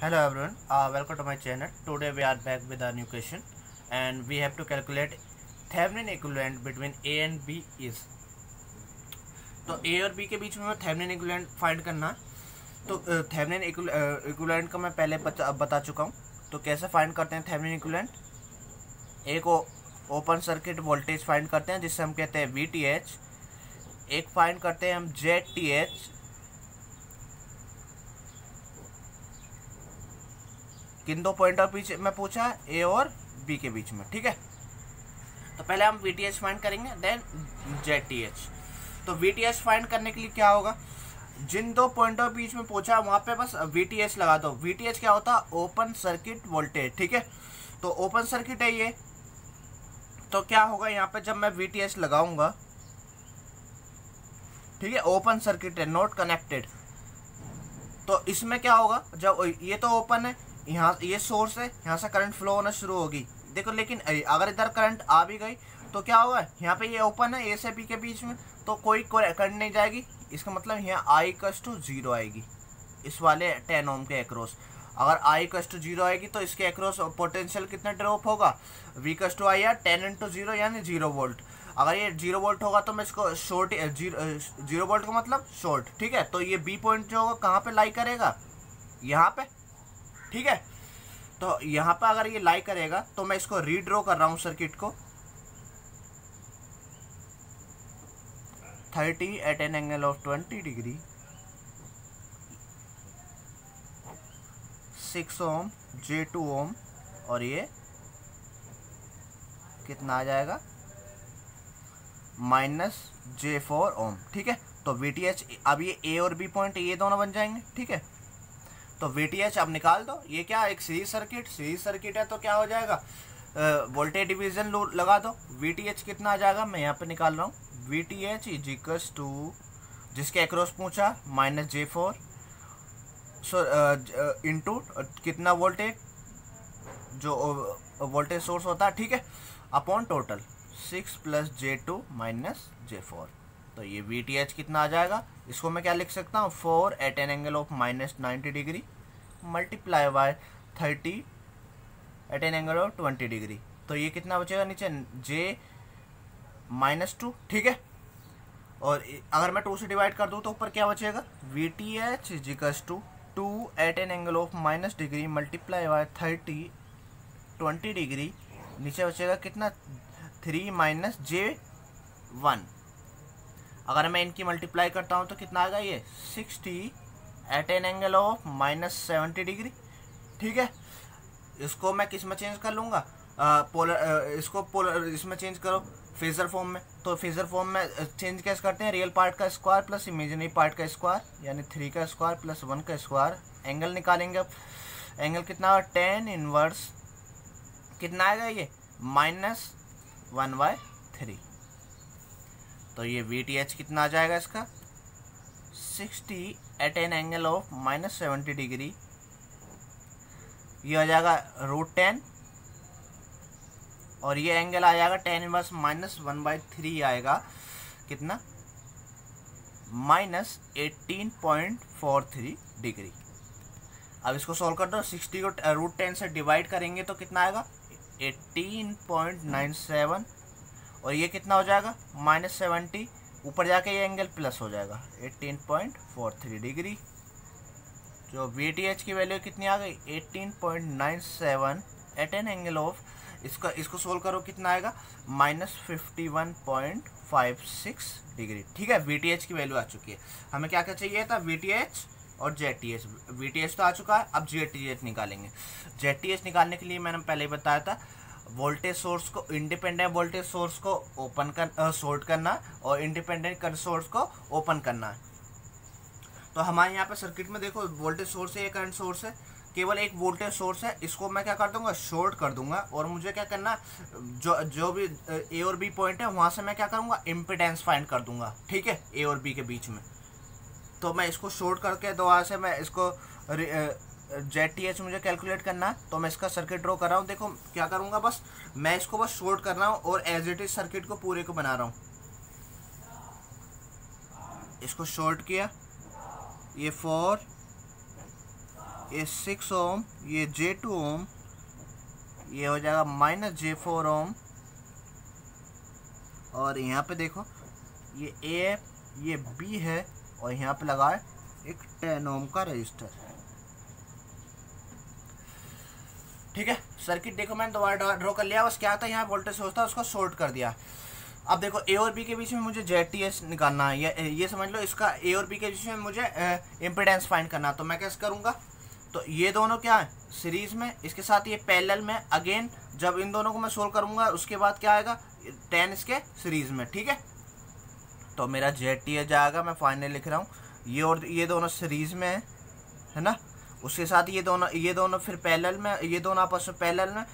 Hello everyone, welcome to my channel. Today we are back with a new question and we have to calculate Thevenin equivalent between A and B is. तो A और B के बीच में हमें Thevenin equivalent find करना है। तो Thevenin equivalent का मैं पहले बता चुका हूँ। तो कैसे फाइंड करते हैं Thevenin equivalent? एक ओपन सर्किट वोल्टेज फाइंड करते हैं जिससे हम कहते हैं VTH, एक फाइंड करते हैं हम ZTH, किन दो पॉइंट और बीच में पूछा है ए और बी के बीच में। ठीक है, तो पहले हम VTH फाइंड करेंगे देन ZTH। तो VTH फाइंड करने के लिए क्या होगा, जिन दो पॉइंटों के बीच में पूछा है वहां पे बस VTH लगा दो। VTH क्या होता है? Open circuit voltage. ठीक है, तो ओपन सर्किट है ये, तो क्या होगा यहाँ पे जब मैं VTH लगाऊंगा, ठीक है, ओपन सर्किट है, नॉट कनेक्टेड, तो इसमें क्या होगा, जब ये तो ओपन है, यहाँ ये सोर्स है, यहाँ से करंट फ्लो होना शुरू होगी। देखो लेकिन अगर इधर करंट आ भी गई तो क्या होगा, यहाँ पे ये ओपन है ए से बी के बीच में, तो कोई करंट नहीं जाएगी। इसका मतलब यहाँ I = 0 आएगी इस वाले 10 ओम के अक्रॉस। अगर I = 0 आएगी तो इसके अक्रॉस पोटेंशियल कितना ड्रॉप होगा, V = I या 10 × 0 यानी 0 वोल्ट। अगर ये 0 वोल्ट होगा तो मैं इसको शॉर्ट, 0 वोल्ट का मतलब शॉर्ट। ठीक है, तो ये बी पॉइंट जो होगा कहाँ पे लाई करेगा, यहाँ पे। ठीक है, तो यहाँ पे अगर ये लाई करेगा तो मैं इसको रीड्रॉ कर रहा हूँ सर्किट को 30 at an angle of 20 degree, 6 ohm, J2 ohm, और ये कितना आ जाएगा -J4 ओम। ठीक है, तो VTH अब ये A और B पॉइंट ये दोनों बन जाएंगे। ठीक है, तो VTH अब निकाल दो। ये क्या, एक सीरीज सर्किट है, तो क्या हो जाएगा, वोल्टेज डिवीजन लगा दो। VTH कितना आ जाएगा, मैं यहाँ पे निकाल रहा हूँ। VTH = जिसके अक्रॉस पूछा -J4 इंटू कितना वोल्टेज, जो वोल्टेज सोर्स होता है, ठीक है, अपॉन टोटल 6 + J2 - J4। तो ये VTH कितना आ जाएगा, इसको मैं क्या लिख सकता हूँ, 4 at an angle of -90 degree multiply by 30 at an angle of 20 degree. तो ये कितना बचेगा नीचे, J-2। ठीक है, और अगर मैं 2 से डिवाइड कर दूँ तो ऊपर क्या बचेगा, VTH = 2 at an angle of -90 degree multiply by 30 20 degree, नीचे बचेगा कितना, 3 - J1। अगर मैं इनकी मल्टीप्लाई करता हूँ तो कितना आएगा, ये 60 at an angle of -70 degree. ठीक है, इसको मैं किस में चेंज कर लूँगा, इसको पोलर इसमें चेंज करो फेजर फॉर्म में। तो फेजर फॉर्म में चेंज कैसे करते हैं, रियल पार्ट का स्क्वायर प्लस इमेजिनरी पार्ट का स्क्वायर, यानी 3 का स्क्वायर प्लस 1 का स्क्वायर। एंगल निकालेंगे, अब एंगल कितना, 10 इनवर्स कितना आएगा, ये -1/3। तो ये VTH कितना आ जाएगा इसका, 60 at an angle of -70 degree, ये आ जाएगा √10, और ये एंगल आ जाएगा 10 इनवर्स -1/3 आएगा कितना, -18.43 डिग्री। अब इसको सॉल्व कर दो, 60 को √10 से डिवाइड करेंगे तो कितना आएगा, 18.97, और ये कितना हो जाएगा, -70, ऊपर जाके ये एंगल प्लस हो जाएगा 18.43 डिग्री। जो VTH की वैल्यू कितनी आ गई, 18.97 at an angle of, इसको सोल्व करो कितना आएगा, -51.56 डिग्री। ठीक है, VTH की वैल्यू आ चुकी है। हमें क्या क्या चाहिए था, VTH और ZTH। VTH तो आ चुका है, अब ZTH निकालेंगे। ZTH निकालने के लिए मैंने पहले ही बताया था, वोल्टेज सोर्स को, इंडिपेंडेंट वोल्टेज सोर्स को शॉर्ट करना और इंडिपेंडेंट करंट सोर्स को ओपन करना है। तो हमारे यहाँ पे सर्किट में देखो, वोल्टेज सोर्स है, ये करंट सोर्स है, केवल एक वोल्टेज सोर्स है, इसको मैं क्या कर दूंगा, शॉर्ट कर दूंगा। और मुझे क्या करना, जो भी A और B पॉइंट है वहां से मैं क्या करूंगा, इम्पिडेंस फाइंड कर दूंगा। ठीक है, A और B के बीच में, तो मैं इसको शॉर्ट करके दोबारा से मैं इसको ZTH मुझे कैलकुलेट करना है, तो मैं इसका सर्किट ड्रॉ कर रहा हूँ। देखो क्या करूँगा, बस मैं इसको बस शॉर्ट कर रहा हूँ और एज इट इज सर्किट को पूरे को बना रहा हूँ। इसको शॉर्ट किया, ये 4 ये 6 ओम, ये J2 ओम, ये हो जाएगा -J4 ओम, और यहाँ पे देखो ये A है, ये B है, और यहाँ पे लगा है एक 10 ओम का रजिस्टर। ठीक है, सर्किट देखो मैंने दोबारा ड्रॉ कर लिया। बस क्या था, यहाँ वोल्टेज सोर्स था, उसको शॉर्ट कर दिया। अब देखो ए और बी के बीच में मुझे ZTH निकालना है, ये समझ लो इसका ए और बी के बीच में मुझे इम्पिडेंस फाइंड करना है। तो मैं कैसे करूँगा, तो ये दोनों क्या है सीरीज में, इसके साथ ये पैरेलल में। अगेन जब इन दोनों को मैं सोल्व करूँगा उसके बाद क्या आएगा, 10 इसके सीरीज में। ठीक है, तो मेरा ZTH आएगा, मैं फाइनल लिख रहा हूँ, ये और ये दोनों सीरीज में है ना, उसके साथ ये दोनों फिर पैरेलल में, ये दोनों आपस में पैरेलल में।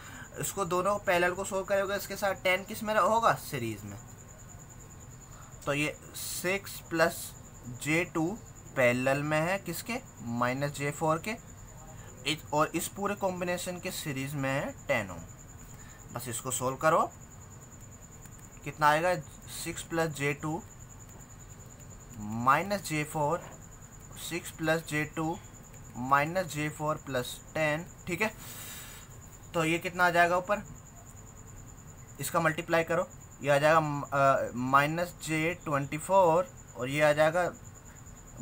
इसको दोनों पैरेलल को सोल्व करोगे, इसके साथ 10 किस में होगा, सीरीज में। तो ये 6 + J2 पैरेलल में है किसके, -J4 के, और इस पूरे कॉम्बिनेशन के सीरीज में है 10 ओम। बस इसको सोल्व करो, कितना आएगा, 6 + J2 -J4, 6 + J2 -J4 + 10। ठीक है, तो ये कितना आ जाएगा ऊपर, इसका मल्टीप्लाई करो, ये आ जाएगा -J24, और ये आ जाएगा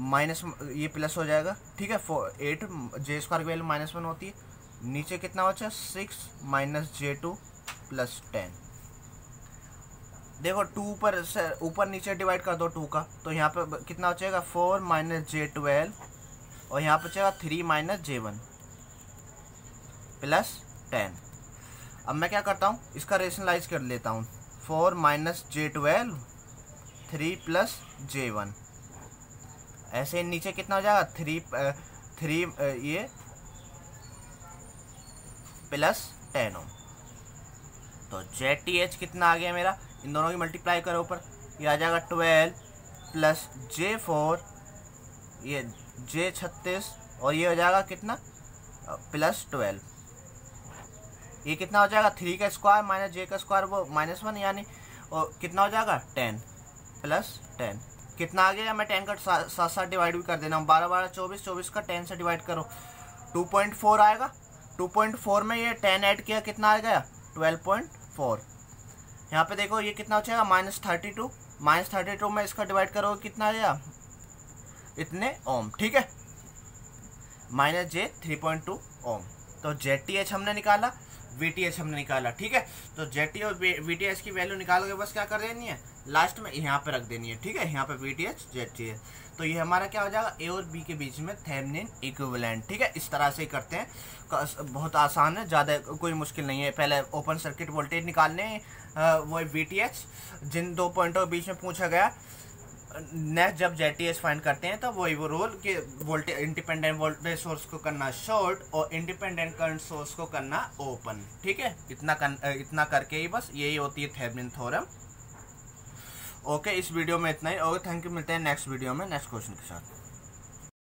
माइनस, ये प्लस हो जाएगा। ठीक है, 8 J² की वैल्यू -1 होती है। नीचे कितना बचा, 6 - J2 + 10। देखो 2 पर से ऊपर नीचे डिवाइड कर दो 2 का, तो यहाँ पे कितना बचेगा, 4 - J12, और यहाँ पे बचेगा 3 - J1 + 10। अब मैं क्या करता हूँ, इसका रेशनलाइज कर लेता हूँ, 4 - J12, 3 + J1, ऐसे नीचे कितना हो जाएगा, 3 ये + 10 ओम। तो ZTH कितना आ गया मेरा, इन दोनों की मल्टीप्लाई करो ऊपर, ये आ जाएगा 12 + J4, ये J36, और ये हो जाएगा कितना, +12। ये कितना हो जाएगा, 3 का स्क्वायर - J का स्क्वायर वो -1, यानी और कितना हो जाएगा, 10 + 10। कितना आ गया, मैं 10 का साथ साथ डिवाइड भी कर देना हूँ, 12 12 24, 24 का 10 से डिवाइड करो, 2.4 आएगा। 2.4 में ये 10 ऐड किया, कितना आ गया, 12.4। यहाँ पे देखो ये कितना हो जाएगा, -32, -32 में इसका डिवाइड करो, कितना आएगा, इतने ओम। ठीक है, -J 3.2 ओम। तो ZTH हमने निकाला, VTH हमने निकाला। ठीक है, तो ZTH और VTH की वैल्यू निकाल के बस क्या कर देनी है, लास्ट में यहाँ पे रख देनी है। ठीक है, यहाँ पे VTH ZTH, तो ये हमारा क्या हो जाएगा, ए और बी के बीच में थेवेनिन इक्विवेलेंट। ठीक है, इस तरह से ही करते हैं, बहुत आसान है, ज़्यादा कोई मुश्किल नहीं है। पहले ओपन सर्किट वोल्टेज निकालने, वो VTH जिन 2 पॉइंटों के बीच में पूछा गया। नेक्स्ट जब ZTH फाइंड करते हैं तो वही वो रूल कि वोल्टेज इंडिपेंडेंट वोल्टेज सोर्स को करना शॉर्ट और इंडिपेंडेंट करंट सोर्स को करना ओपन। ठीक है, इतना करके ही बस यही होती है थेवेनिन थ्योरम। ओके, इस वीडियो में इतना ही। ओके, थैंक यू, मिलते हैं नेक्स्ट वीडियो में नेक्स्ट क्वेश्चन के साथ।